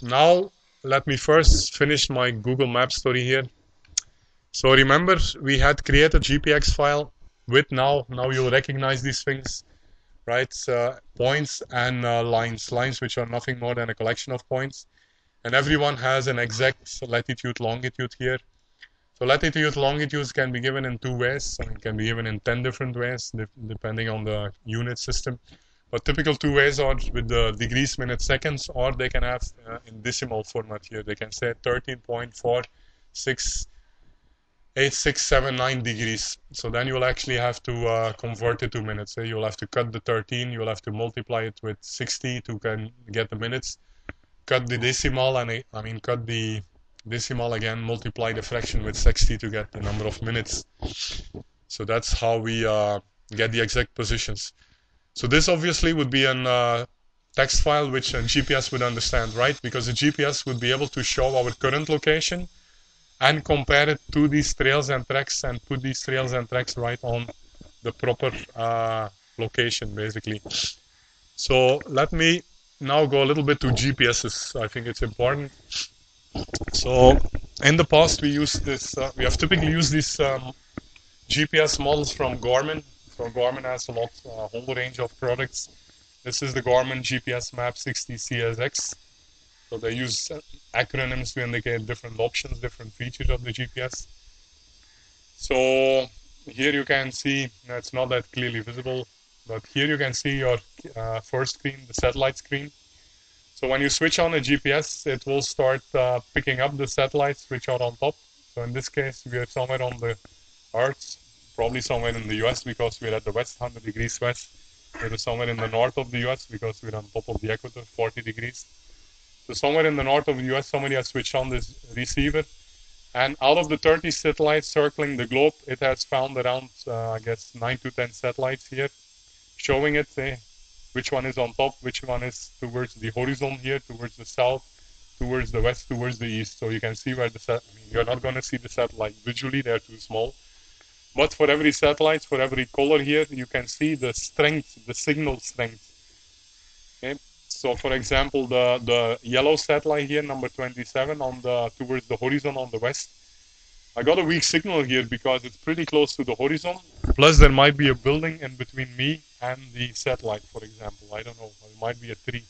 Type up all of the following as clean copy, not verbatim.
now let me first finish my Google Maps story here. So remember, we had created GPX file with now you'll recognize these things, right? Points and lines which are nothing more than a collection of points. And everyone has an exact latitude, longitude here. So latitude, longitudes can be given in two ways. It can be given in 10 different ways, depending on the unit system. But typical two ways are with the degrees, minutes, seconds, or they can have in decimal format here. They can say 13.46867 degrees. So then you'll actually have to convert it to minutes. You'll have to cut the 13, you'll have to multiply it with 60 to get the minutes. Cut the decimal, and cut the decimal again, multiply the fraction with 60 to get the number of minutes. So that's how we get the exact positions. So this obviously would be a text file which a GPS would understand, right? Because the GPS would be able to show our current location and compare it to these trails and tracks and put these trails and tracks right on the proper location, basically. So let me now go a little bit to GPSs. I think it's important. So in the past we used this, we have typically used these GPS models from Garmin. So Garmin has a whole range of products. This is the Garmin GPS Map 60 CSX. So they use acronyms to indicate different options, different features of the GPS. So here you can see, it's not that clearly visible, but here you can see your first screen, the satellite screen. So when you switch on a GPS, it will start picking up the satellites which are on top. So in this case, we are somewhere on the Earth, probably somewhere in the US because we're at the west, 100 degrees west. We're somewhere in the north of the US because we're on top of the equator, 40 degrees. So somewhere in the north of the US, somebody has switched on this receiver. And out of the 30 satellites circling the globe, it has found around, I guess, 9 to 10 satellites here, showing it, which one is on top, which one is towards the horizon here, towards the south, towards the west, towards the east. So you can see where you're not going to see the satellite visually, they're too small. But for every satellite, for every color here, you can see the strength, the signal strength. Okay? So for example, the yellow satellite here, number 27, towards the horizon on the west, I got a weak signal here because it's pretty close to the horizon. Plus there might be a building in between me and the satellite, for example. I don't know, it might be a tree.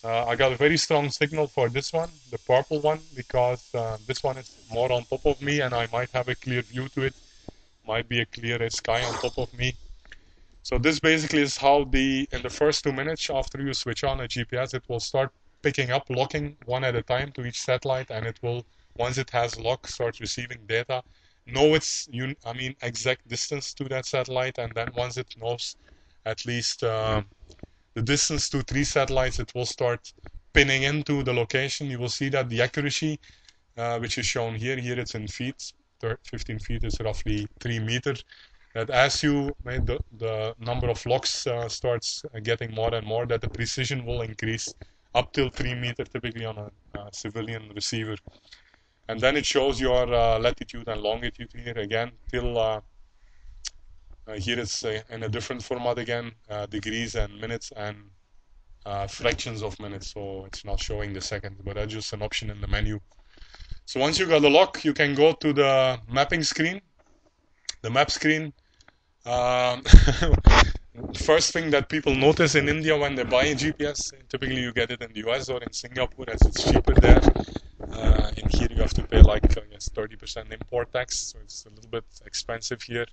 I got a very strong signal for this one, the purple one, because this one is more on top of me and I might have a clear view to it. Might be a clear sky on top of me. So this basically is how in the first 2 minutes after you switch on a GPS, it will start picking up, locking one at a time to each satellite, and it will, once it has locked, start receiving data, know its exact distance to that satellite, and then once it knows at least the distance to 3 satellites, it will start pinning into the location. You will see that the accuracy, which is shown here it's in feet. 15 feet is roughly 3 meters. That as you made the number of locks starts getting more and more, that the precision will increase up till 3 meters, typically on a civilian receiver. And then it shows your latitude and longitude here again till here it's in a different format again, degrees and minutes and fractions of minutes. So it's not showing the seconds, but that's just an option in the menu. So once you got the lock, you can go to the mapping screen, the map screen. First thing that people notice in India when they buy a GPS, typically you get it in the US or in Singapore as it's cheaper there. In here you have to pay like, I guess, 30% import tax, so it's a little bit expensive here.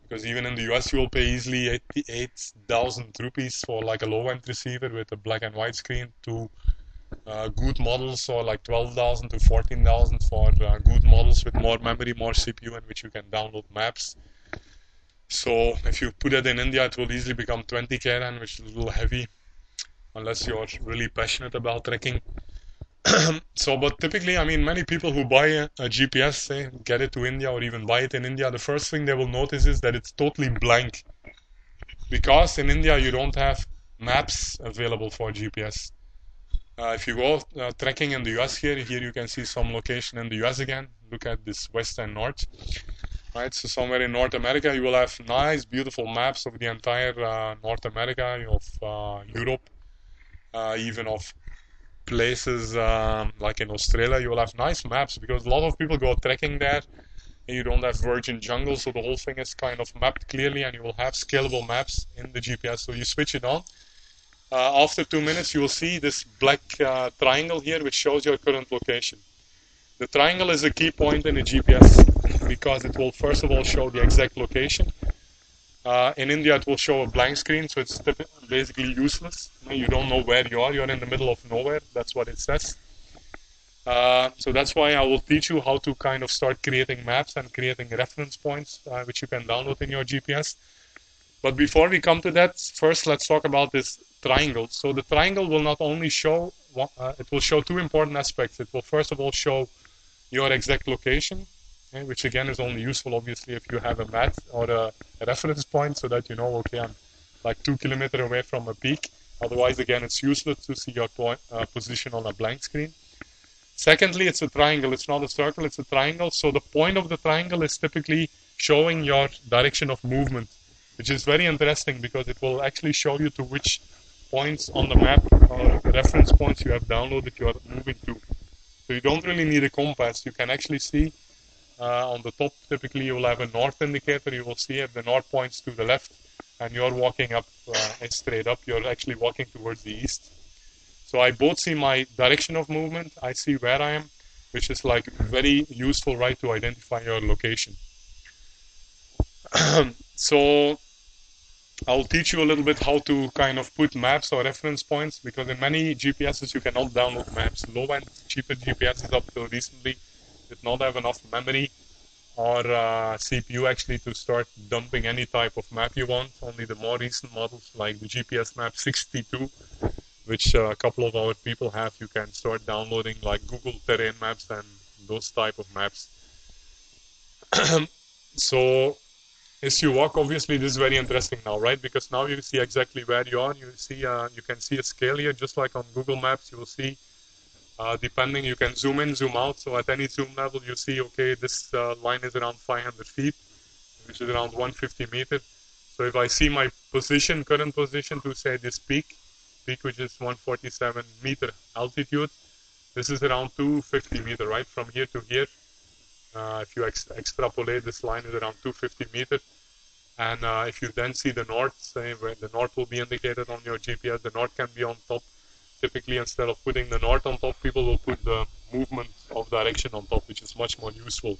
Because even in the US you will pay easily 88,000 rupees for like a low-end receiver with a black and white screen to good models, or like 12,000 to 14,000 for good models with more memory, more CPU, in which you can download maps. So if you put it in India, it will easily become 20k then, which is a little heavy, unless you're really passionate about trekking. So, but typically, many people who buy a GPS, get it to India or even buy it in India, the first thing they will notice is that it's totally blank. Because in India, you don't have maps available for GPS. If you go trekking in the US here you can see some location in the US again. Look at this west and north. Right, so somewhere in North America you will have nice, beautiful maps of the entire North America, of Europe, even of places like in Australia, you will have nice maps because a lot of people go trekking there. And you don't have virgin jungle, so the whole thing is kind of mapped clearly, and you will have scalable maps in the GPS. So you switch it on. After 2 minutes, you will see this black triangle here, which shows your current location. The triangle is a key point in a GPS because it will first of all show the exact location. In India, it will show a blank screen, so it's basically useless. You don't know where you are. You're in the middle of nowhere. That's what it says. So that's why I will teach you how to kind of start creating maps and creating reference points, which you can download in your GPS. But before we come to that, first let's talk about this triangle. So the triangle will not only show, it will show two important aspects. It will first of all show your exact location, which again is only useful obviously if you have a map or a reference point so that you know, okay, I'm like 2 kilometers away from a peak. Otherwise, again, it's useless to see your position on a blank screen. Secondly, it's a triangle. It's not a circle, it's a triangle. So the point of the triangle is typically showing your direction of movement, which is very interesting because it will actually show you to which points on the map or reference points you have downloaded you are moving to. So you don't really need a compass. You can actually see on the top, typically you will have a north indicator. You will see if the north points to the left and you're walking up straight up, you're actually walking towards the east. So I both see my direction of movement, I see where I am, which is like very useful, right, to identify your location. So I'll teach you a little bit how to kind of put maps or reference points, because in many GPSs you cannot download maps. Low-end, cheaper GPSs up till recently did not have enough memory or CPU actually to start dumping any type of map you want. Only the more recent models like the GPS Map 62, which a couple of our people have, you can start downloading like Google terrain maps and those type of maps. So as you walk, obviously this is very interesting now, right? Because now you see exactly where you are. You see, you can see a scale here, just like on Google Maps. You will see, depending, you can zoom in, zoom out. So at any zoom level, you see, okay, this line is around 500 feet, which is around 150 meters. So if I see my position, current position to say this peak, which is 147 meter altitude, this is around 250 meter, right? From here to here. If you extrapolate, this line is around 250 meters. And if you then see the north, say where the north will be indicated on your GPS, the north can be on top. Typically, instead of putting the north on top, people will put the movement of direction on top, which is much more useful.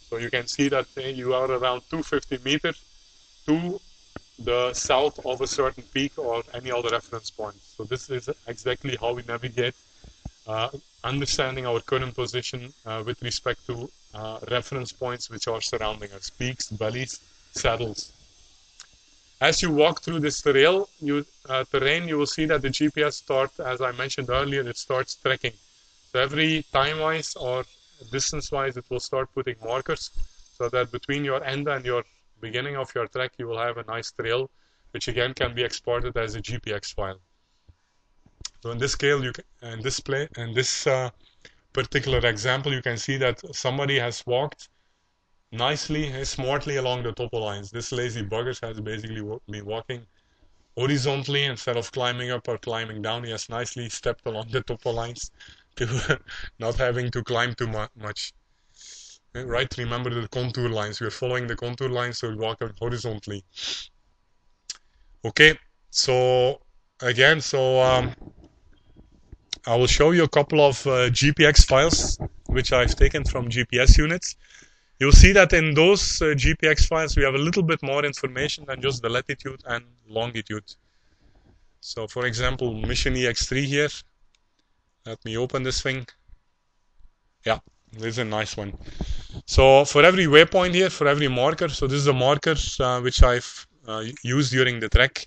So you can see that you are around 250 meters to the south of a certain peak or any other reference point. So this is exactly how we navigate, understanding our current position with respect to reference points which are surrounding us, peaks, valleys, saddles. As you walk through this terrain, you will see that the GPS starts, as I mentioned earlier, it starts tracking. So every time-wise or distance-wise, it will start putting markers so that between your end and your beginning of your trek, you will have a nice trail, which again can be exported as a GPX file. So in this scale, in this particular example, you can see that somebody has walked nicely, smartly along the topo lines. This lazy bugger has basically been walking horizontally instead of climbing up or climbing down. He has nicely stepped along the topo lines to not having to climb too much. Right, remember the contour lines. We're following the contour lines, so we walk horizontally. Okay, so again, I will show you a couple of GPX files which I've taken from GPS units. You'll see that in those GPX files we have a little bit more information than just the latitude and longitude. So for example, Mission EX3 here. Let me open this thing. Yeah, this is a nice one. So for every waypoint here, for every marker, so this is a marker which I've used during the trek.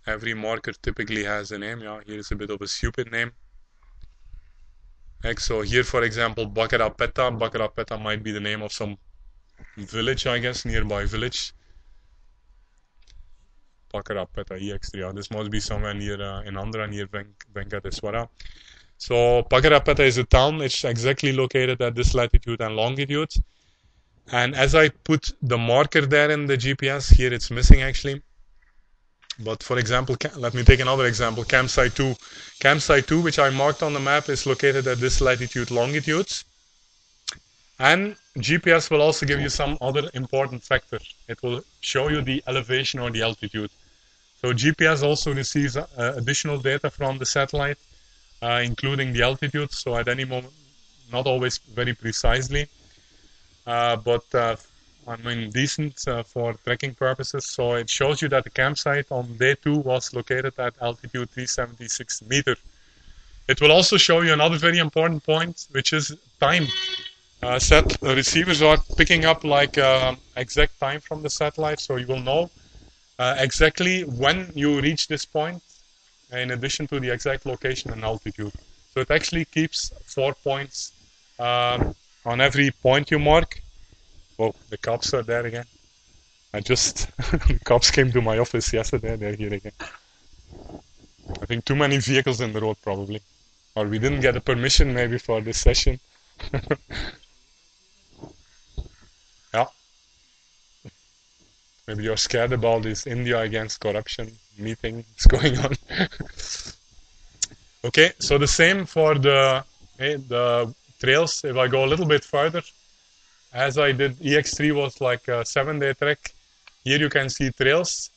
Every marker typically has a name. Yeah, here is a bit of a stupid name. Like, so here, for example, Bakarapeta. Bakarapeta might be the name of some village, I guess, nearby village. Bakarapeta EX3. Yeah, this must be somewhere near in Andhra, near Venkateswara. So Bakarapeta is a town. It's exactly located at this latitude and longitude. And as I put the marker there in the GPS, here it's missing actually. But for example, let me take another example, campsite 2. Campsite 2, which I marked on the map, is located at this latitude, longitudes. And GPS will also give you some other important factor. It will show you the elevation or the altitude. So GPS also receives additional data from the satellite, including the altitude. So at any moment, not always very precisely, but I mean decent for trekking purposes. So it shows you that the campsite on day 2 was located at altitude 376 meters. It will also show you another very important point, which is time. Receivers are picking up like exact time from the satellite, so you will know exactly when you reach this point, in addition to the exact location and altitude. So it actually keeps 4 points on every point you mark. Oh, the cops are there again. The cops came to my office yesterday, they're here again. I think too many vehicles in the road probably. Or we didn't get a permission maybe for this session. Yeah. Maybe you're scared about this India against corruption meeting that's going on. Okay, so the same for the trails. If I go a little bit further, as I did, EX3 was like a 7-day trek. Here you can see trails.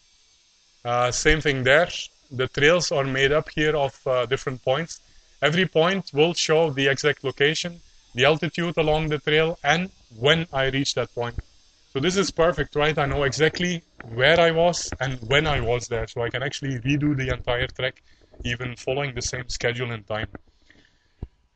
Same thing there. The trails are made up here of different points. Every point will show the exact location, the altitude along the trail, and when I reach that point. So this is perfect, right? I know exactly where I was and when I was there. So I can actually redo the entire trek, even following the same schedule and time.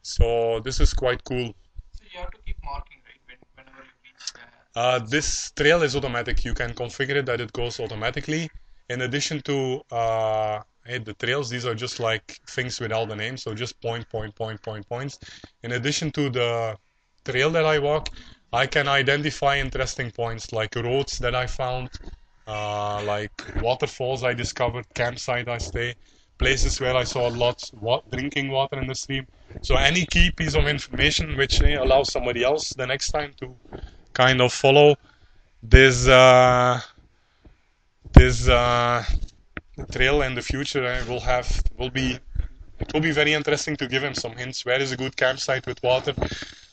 So this is quite cool. So you have to keep marking, right? Whenever you reach this trail is automatic. You can configure it that it goes automatically. In addition to the trails, these are just like things without the name, so just points. In addition to the trail that I walk, I can identify interesting points like roads that I found, like waterfalls I discovered, campsite I stay, places where I saw lots drinking water in the stream. So any key piece of information which allows somebody else the next time to kind of follow this trail in the future, it will be very interesting to give him some hints. Where is a good campsite with water?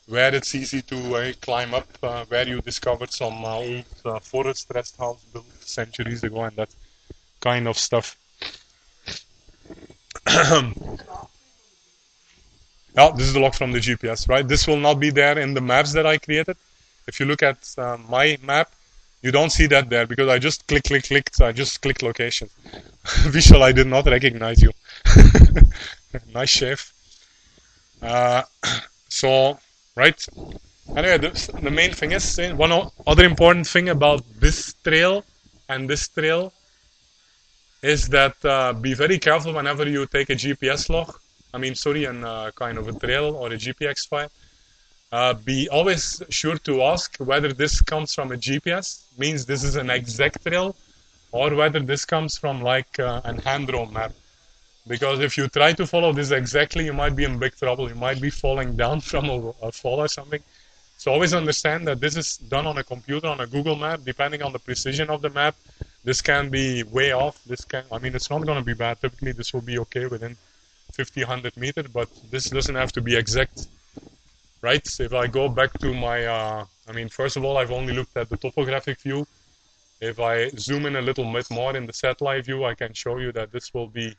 Where it's easy to climb up? Where you discovered some old forest rest house built centuries ago, and that kind of stuff. Yeah, this is the log from the GPS, right? This will not be there in the maps that I created. If you look at my map, you don't see that there because I just clicked. I just clicked location. Vishal, I did not recognize you. Nice shave. So, right. Anyway, the main thing is one other important thing about this trail and this trail is that be very careful whenever you take a GPS log. And kind of a trail or a GPX file. Be always sure to ask whether this comes from a GPS, means this is an exact trail, or whether this comes from like an hand-drawn map. Because if you try to follow this exactly, you might be in big trouble. You might be falling down from a fall or something. So always understand that this is done on a computer, on a Google map. Depending on the precision of the map, this can be way off. It's not going to be bad. Typically, this will be okay within 50, 100 meters, but this doesn't have to be exact. Right, so if I go back to my, first of all, I've only looked at the topographic view. If I zoom in a little bit more in the satellite view, I can show you that this will be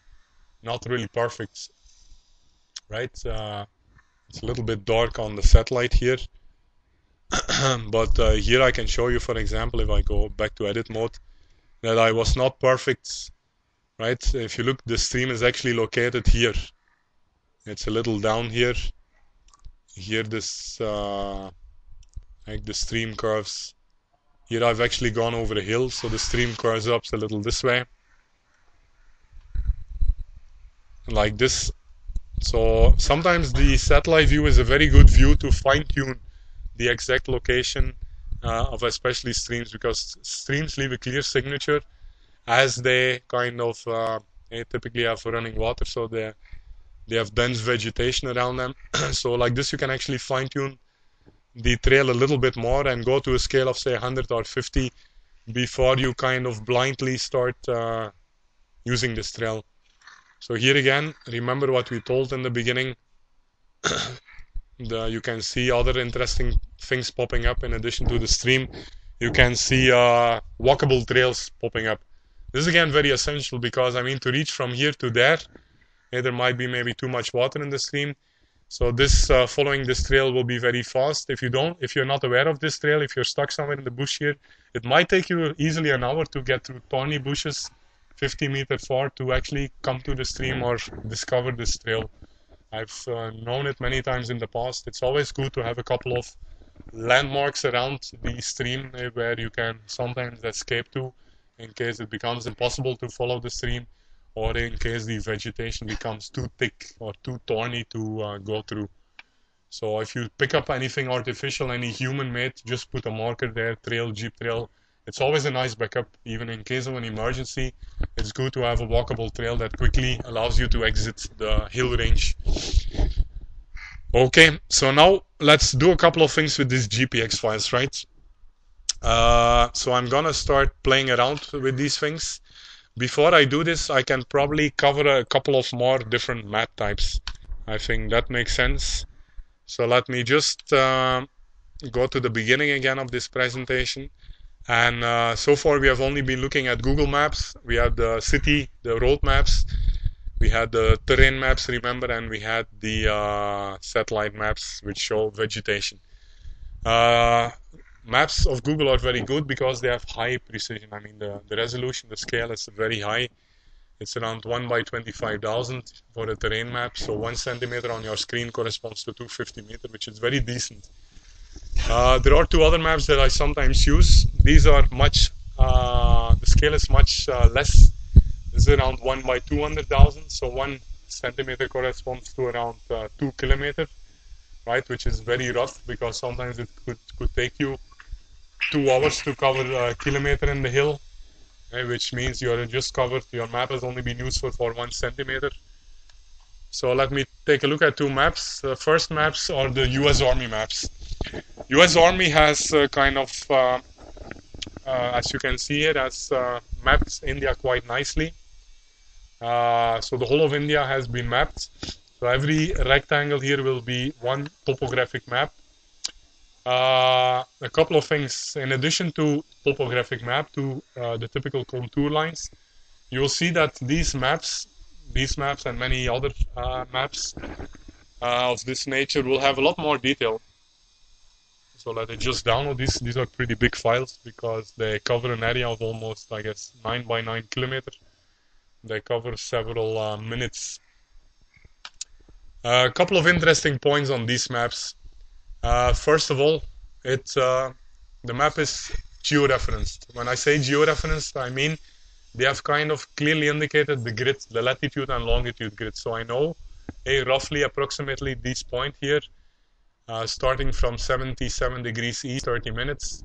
not really perfect. Right, it's a little bit dark on the satellite here. But here I can show you, for example, if I go back to edit mode, that I was not perfect. Right, if you look, the stream is actually located here. It's a little down here. Here this like the stream curves. Here I've actually gone over a hill, so the stream curves up a little this way, like this. So sometimes the satellite view is a very good view to fine-tune the exact location of especially streams, because streams leave a clear signature as they kind of they typically have running water, so they have dense vegetation around them. So like this, you can actually fine-tune the trail a little bit more and go to a scale of say 100 or 50 before you kind of blindly start using this trail. So here again, remember what we told in the beginning. You can see other interesting things popping up in addition to the stream. You can see walkable trails popping up. This is again very essential because, I mean, to reach from here to there, there might be maybe too much water in the stream. So this following this trail will be very fast. If you're not aware of this trail, if you're stuck somewhere in the bush here, it might take you easily an hour to get through thorny bushes 50 meters far to actually come to the stream or discover this trail. I've known it many times in the past. It's always good to have a couple of landmarks around the stream where you can sometimes escape to in case it becomes impossible to follow the stream, or in case the vegetation becomes too thick or too thorny to go through. So if you pick up anything artificial, any human-made, just put a marker there, trail, jeep trail. It's always a nice backup, even in case of an emergency. It's good to have a walkable trail that quickly allows you to exit the hill range. Okay, so now let's do a couple of things with these GPX files, right? So I'm gonna start playing around with these things. Before I do this, I can probably cover a couple of more different map types. I think that makes sense. So let me just go to the beginning again of this presentation. And so far we have only been looking at Google Maps. We had the city, the road maps. We had the terrain maps, remember, and we had the satellite maps which show vegetation. Maps of Google are very good because they have high precision. I mean, the resolution, the scale is very high. It's around 1 by 25,000 for a terrain map. So 1 centimeter on your screen corresponds to 250 meters, which is very decent. There are two other maps that I sometimes use. These are much, the scale is much less. This is around 1 by 200,000. So 1 centimeter corresponds to around 2 kilometers, right? Which is very rough because sometimes it could take you 2 hours to cover a kilometer in the hill, which means you're just covered, your map has only been useful for 1 centimeter. So let me take a look at two maps. The first maps are the US Army maps. US Army has kind of, as you can see here, has mapped India quite nicely. So the whole of India has been mapped. So every rectangle here will be one topographic map. A couple of things in addition to topographic map, to the typical contour lines, you will see that these maps and many other maps of this nature will have a lot more detail. So let me just download these. These are pretty big files because they cover an area of almost, I guess, 9 by 9 kilometers. They cover several minutes. A couple of interesting points on these maps. First of all, the map is georeferenced. When I say georeferenced, I mean they have kind of clearly indicated the grid, the latitude and longitude grid. So I know, roughly, approximately this point here, starting from 77 degrees east, 30 minutes.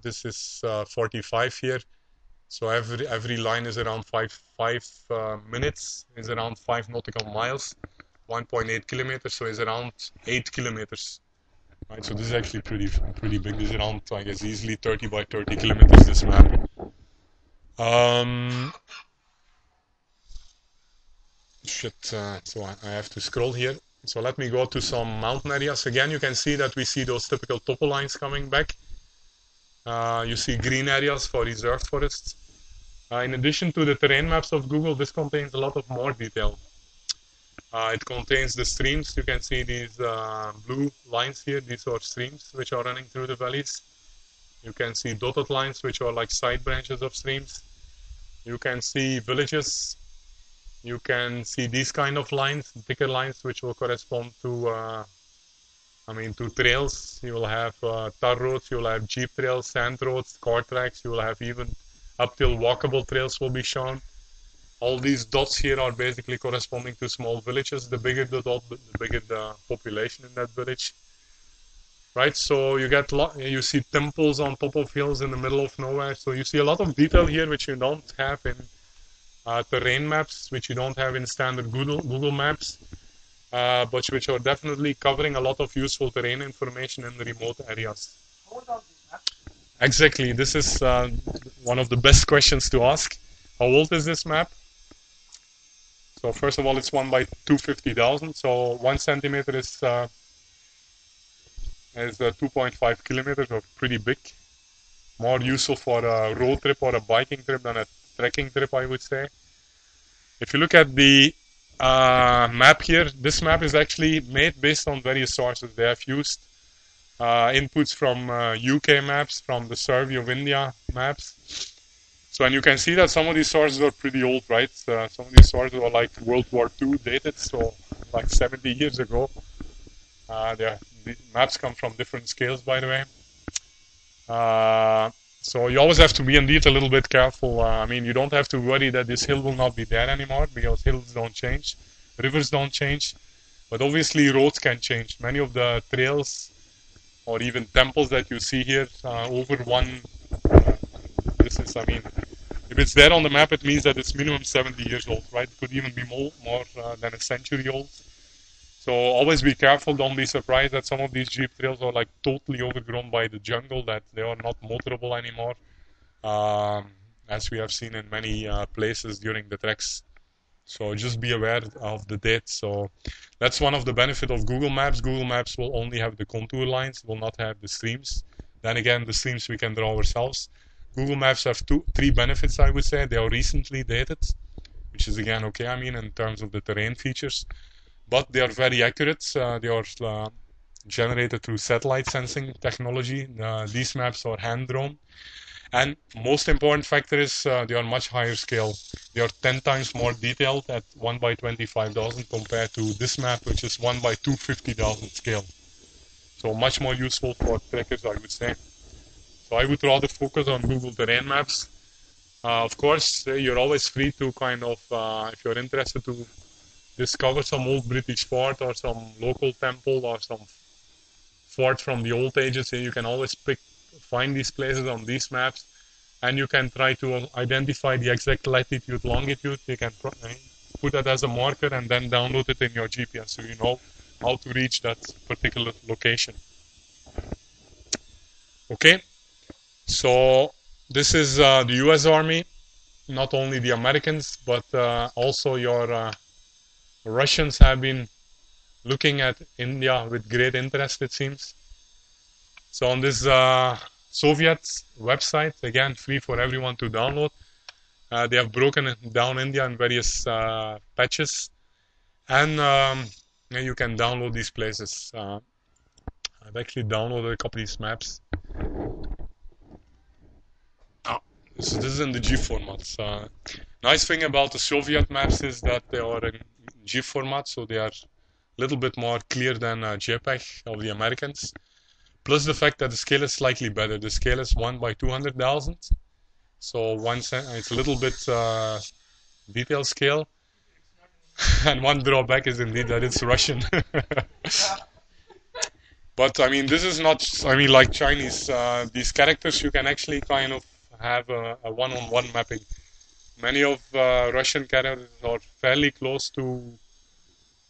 This is 45 here. So every line is around 5 minutes, is around 5 nautical miles. 1.8 kilometers, so it's around 8 kilometers. Right, so this is actually pretty big. This is around, I guess, easily 30 by 30 kilometers, this map. So I have to scroll here. So let me go to some mountain areas. Again, you can see that we see those typical topo lines coming back. You see green areas for reserved forests. In addition to the terrain maps of Google, this contains a lot of more detail. It contains the streams. You can see these blue lines here. These are streams which are running through the valleys. You can see dotted lines which are like side branches of streams. You can see villages. You can see these kind of lines, thicker lines, which will correspond to, to trails. You will have tar roads. You will have jeep trails, sand roads, car tracks. You will have even uphill walkable trails will be shown. All these dots here are basically corresponding to small villages. The bigger the dot, the bigger the population in that village. Right, so you see temples on top of hills in the middle of nowhere. So you see a lot of detail here which you don't have in terrain maps, which you don't have in standard Google Maps, but which are definitely covering a lot of useful terrain information in the remote areas. How old are these maps? Exactly, this is one of the best questions to ask. How old is this map? So first of all, it's 1 by 250,000. So 1 centimeter is 2.5 kilometers, or pretty big. More useful for a road trip or a biking trip than a trekking trip, I would say. If you look at the map here, this map is actually made based on various sources. They have used inputs from UK maps, from the Survey of India maps. So, and you can see that some of these sources are pretty old, right? Some of these sources are like World War II dated, so like 70 years ago. The maps come from different scales, by the way. So you always have to be indeed a little bit careful. I mean, you don't have to worry that this hill will not be there anymore, because hills don't change, rivers don't change, but obviously roads can change. Many of the trails or even temples that you see here over one distance, I mean, if it's there on the map, it means that it's minimum 70 years old, right? It could even be more than a century old. So always be careful. Don't be surprised that some of these jeep trails are like totally overgrown by the jungle, that they are not motorable anymore, as we have seen in many places during the treks. So just be aware of the date. So that's one of the benefits of Google Maps. Google Maps will only have the contour lines, will not have the streams. Then again, the streams we can draw ourselves. Google Maps have three benefits, I would say. They are recently dated, which is again okay, I mean, in terms of the terrain features. But they are very accurate. They are generated through satellite sensing technology. These maps are hand-drawn. And most important factor is they are much higher scale. They are 10 times more detailed at 1 by 25,000 compared to this map, which is 1 by 250,000 scale. So much more useful for trekkers, I would say. So I would rather focus on Google Terrain Maps. Of course, you're always free to kind of, if you're interested to discover some old British fort or some local temple or some fort from the old ages, you can always find these places on these maps, and you can try to identify the exact latitude, longitude. You can put that as a marker and then download it in your GPS, so you know how to reach that particular location. Okay, so this is the US Army, not only the Americans, but also your Russians have been looking at India with great interest, it seems. So on this Soviet website, again, free for everyone to download, they have broken down India in various patches, and you can download these places. I've actually downloaded a couple of these maps. So this is in the GIF format. Nice thing about the Soviet maps is that they are in GIF format, so they are a little bit more clear than JPEG of the Americans. Plus the fact that the scale is slightly better. The scale is 1 by 200,000. So it's a little bit detailed scale. And one drawback is indeed that it's Russian. But I mean, this is not, I mean, like Chinese. These characters, you can actually kind of have a one-on-one mapping. Many of Russian characters are fairly close to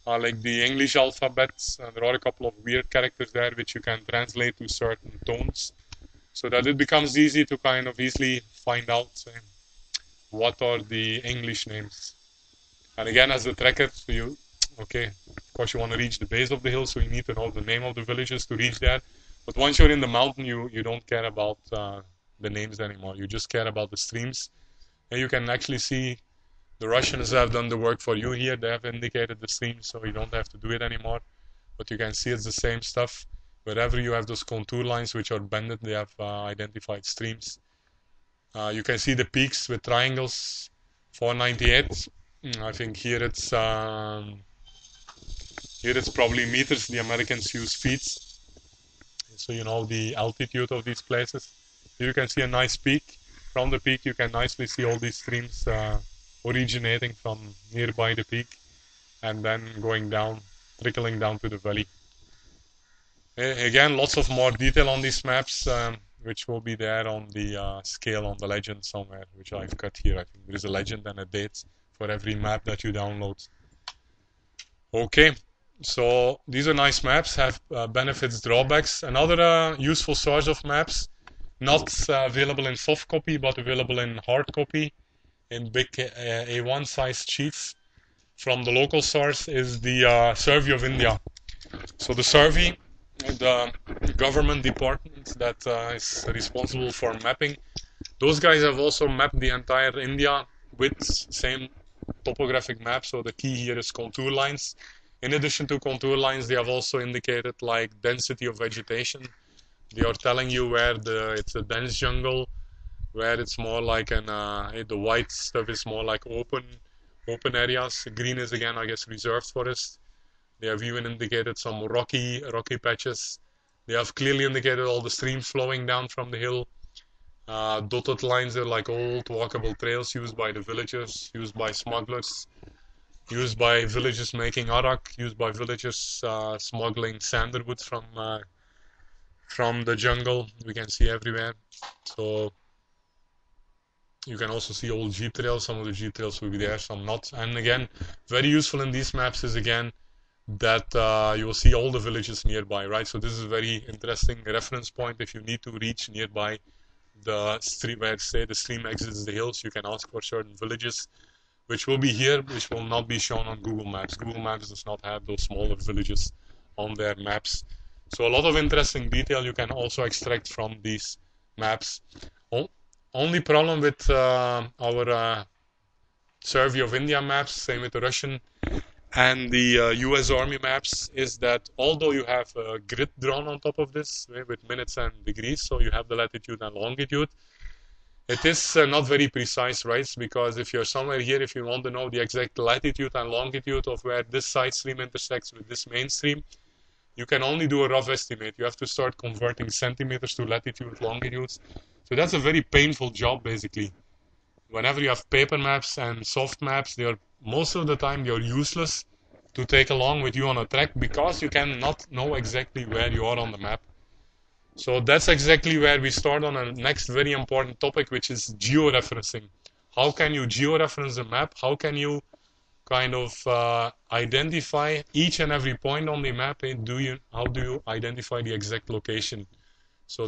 like the English alphabet. There are a couple of weird characters there which you can translate to certain tones, so that it becomes easy to kind of easily find out what are the English names. And again, as a trekker, of course you want to reach the base of the hill, so you need to know the name of the villages to reach there. But once you're in the mountain, you don't care about the names anymore. You just care about the streams. And you can actually see the Russians have done the work for you here. They have indicated the streams, so you don't have to do it anymore. But you can see it's the same stuff. Wherever you have those contour lines which are bended, they have identified streams. You can see the peaks with triangles. 498. I think here it's probably meters. The Americans use feet, so you know the altitude of these places. Here you can see a nice peak. From the peak, you can nicely see all these streams originating from nearby the peak, and then going down, trickling down to the valley. Again, lots of more detail on these maps, which will be there on the scale on the legend somewhere, which I've cut here. I think there is a legend and a date for every map that you download. Okay, so these are nice maps, have benefits, drawbacks. Another useful source of maps, not available in soft copy, but available in hard copy, in big A1 sized sheets from the local source is the Survey of India. So the survey, the government department that is responsible for mapping, those guys have also mapped the entire India with same topographic map. So the key here is contour lines. In addition to contour lines, they have also indicated like density of vegetation. They are telling you where it's a dense jungle, where it's more like the white stuff is more like open areas. Green is again, I guess, reserved forest. They have even indicated some rocky patches. They have clearly indicated all the streams flowing down from the hill. Dotted lines are like old walkable trails used by the villagers, used by smugglers, used by villagers making arak, used by villagers smuggling sandalwood from the jungle. We can see everywhere. So you can also see old jeep trails. Some of the jeep trails will be there, some not. And again, very useful in these maps is again that you will see all the villages nearby, right? So this is a very interesting reference point if you need to reach nearby the stream, where say the stream exits the hills. You can ask for certain villages, which will be here, which will not be shown on Google Maps. Google Maps does not have those smaller villages on their maps. So a lot of interesting detail you can also extract from these maps. Only problem with our Survey of India maps, same with the Russian and the US Army maps, is that although you have a grid drawn on top of this with minutes and degrees, so you have the latitude and longitude, it is not very precise, right? Because if you're somewhere here, if you want to know the exact latitude and longitude of where this side stream intersects with this main stream, you can only do a rough estimate. You have to start converting centimeters to latitude, longitudes. So that's a very painful job, basically. Whenever you have paper maps and soft maps, they are most of the time they're useless to take along with you on a trek because you cannot know exactly where you are on the map. So that's exactly where we start on a next very important topic, which is georeferencing. How can you georeference a map? How can you kind of identify each and every point on the map? How do you identify the exact location? So